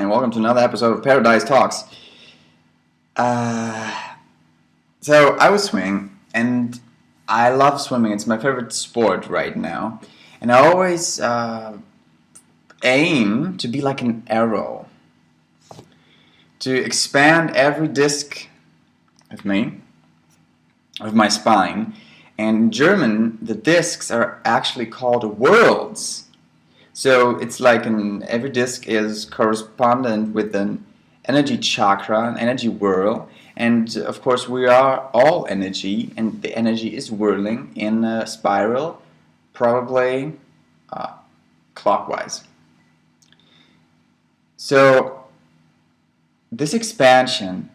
and welcome to another episode of Paradise Talks. So I was swimming, and I love swimming. It's my favorite sport right now, and I always aim to be like an arrow, to expand every disc of my spine. And in German, the discs are actually called worlds. So it's like every disc is correspondent with an energy chakra, an energy whirl, and of course we are all energy, and the energy is whirling in a spiral, probably clockwise. So this expansion,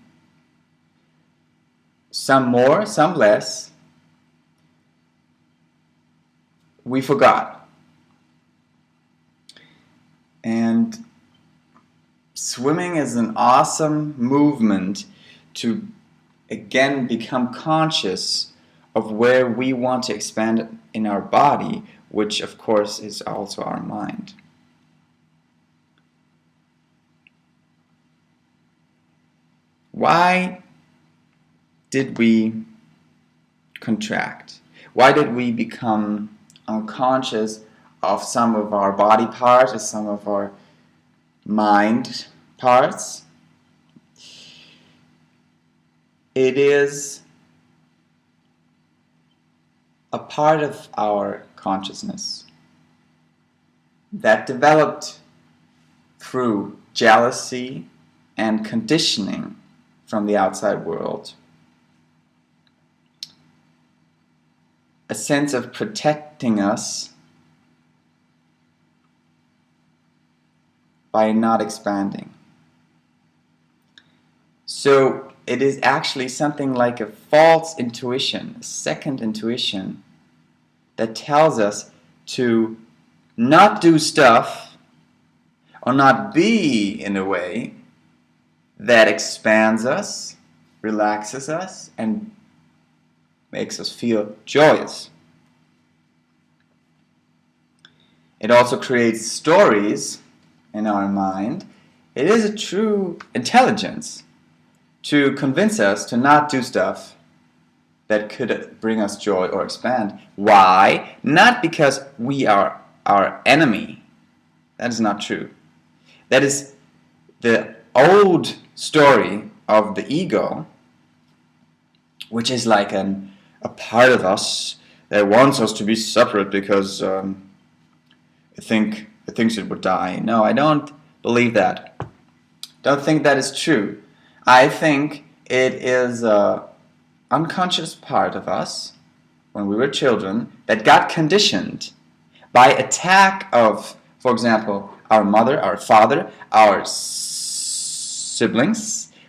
some more, some less, we forgot. And swimming is an awesome movement to again become conscious of where we want to expand in our body, which of course is also our mind. Why did we contract? Why did we become unconscious of some of our body parts or some of our mind parts? It is a part of our consciousness that developed through jealousy and conditioning from the outside world. A sense of protecting us by not expanding. So it is actually something like a false intuition, a second intuition, that tells us to not do stuff or not be in a way that expands us, relaxes us, and makes us feel joyous. It also creates stories in our mind. It is a true intelligence to convince us to not do stuff that could bring us joy or expand. Why? Not because we are our enemy. That is not true. That is the old story of the ego, which is like a part of us that wants us to be separate because it thinks it would die. No, I don't believe that. Don't think that is true. I think it is an unconscious part of us when we were children that got conditioned by attack of, for example, our mother, our father, our siblings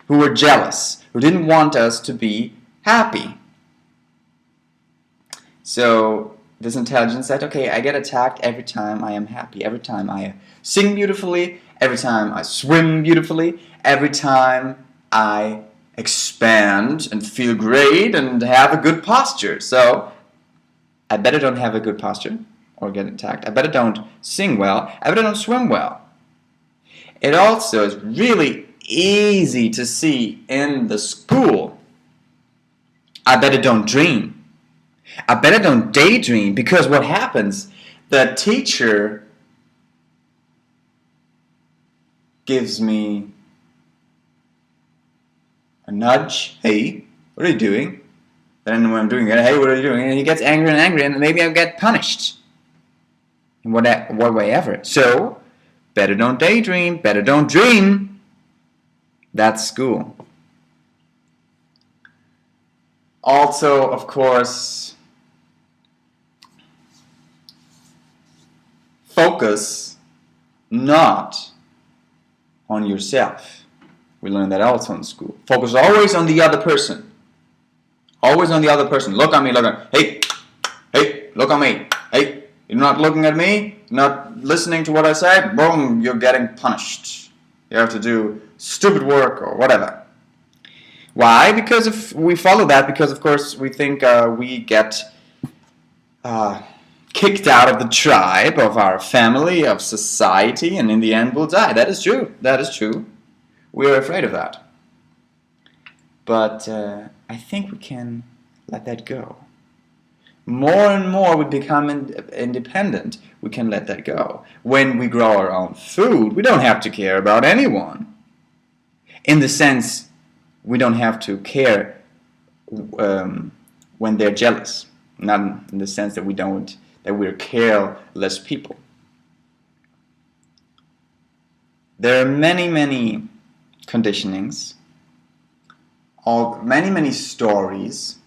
who were jealous, who didn't want us to be happy. So this intelligence said, okay, I get attacked every time I am happy, every time I sing beautifully, every time I swim beautifully, every time I expand and feel great and have a good posture. So I better don't have a good posture or get attacked. I better don't sing well. I better don't swim well. It also is really easy to see in the school. I better don't dream. I better don't daydream, because what happens, the teacher gives me a nudge. Hey, what are you doing? Then when I'm doing it, hey, what are you doing? And he gets angry and angry, and maybe I get punished in what way ever. So, better don't daydream, better don't dream. That's school. Also, of course, focus not on yourself. We learned that also in school. Focus always on the other person. Always on the other person. Look at me, look at me. Hey, look at me. Hey, you're not looking at me, not listening to what I say, boom, you're getting punished. You have to do stupid work or whatever. Why? Because if we follow that, because of course we think we get kicked out of the tribe, of our family, of society, and in the end we'll die. That is true. That is true. We are afraid of that. But I think we can let that go. More and more we become independent. We can let that go. When we grow our own food, we don't have to care about anyone. In the sense, we don't have to care when they're jealous. Not in the sense that we're careless people. There are many conditionings, many stories,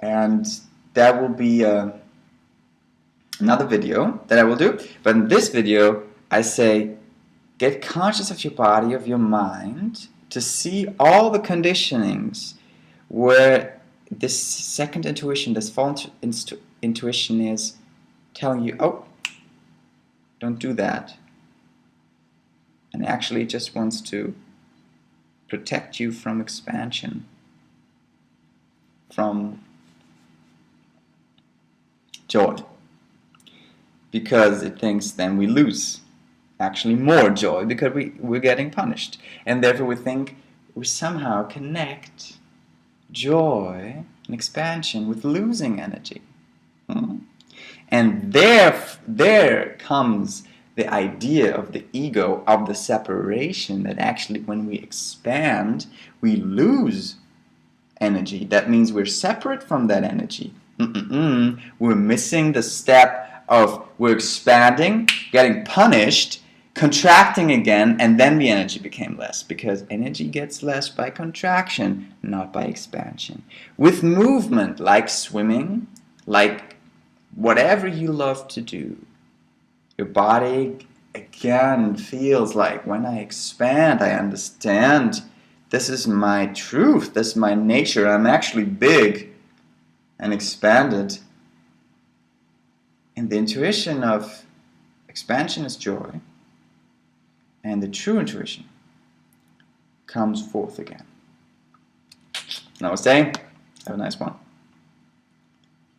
and that will be another video that I will do. But in this video, I say, get conscious of your body, of your mind, to see all the conditionings where this second intuition, this false intuition is telling you, oh, don't do that. And actually just wants to protect you from expansion, from joy. Because it thinks then we lose actually more joy because we're getting punished. And therefore we think we somehow connect joy and expansion with losing energy. And there comes the idea of the ego, of the separation, that actually when we expand, we lose energy. That means we're separate from that energy. We're missing the step of we're expanding, getting punished, contracting again, and then the energy became less, because energy gets less by contraction, not by expansion. With movement, like swimming, like whatever you love to do, your body again feels like, when I expand, I understand this is my truth, this is my nature, I'm actually big and expanded. And the intuition of expansion is joy, and the true intuition comes forth again. Namaste. Have a nice one.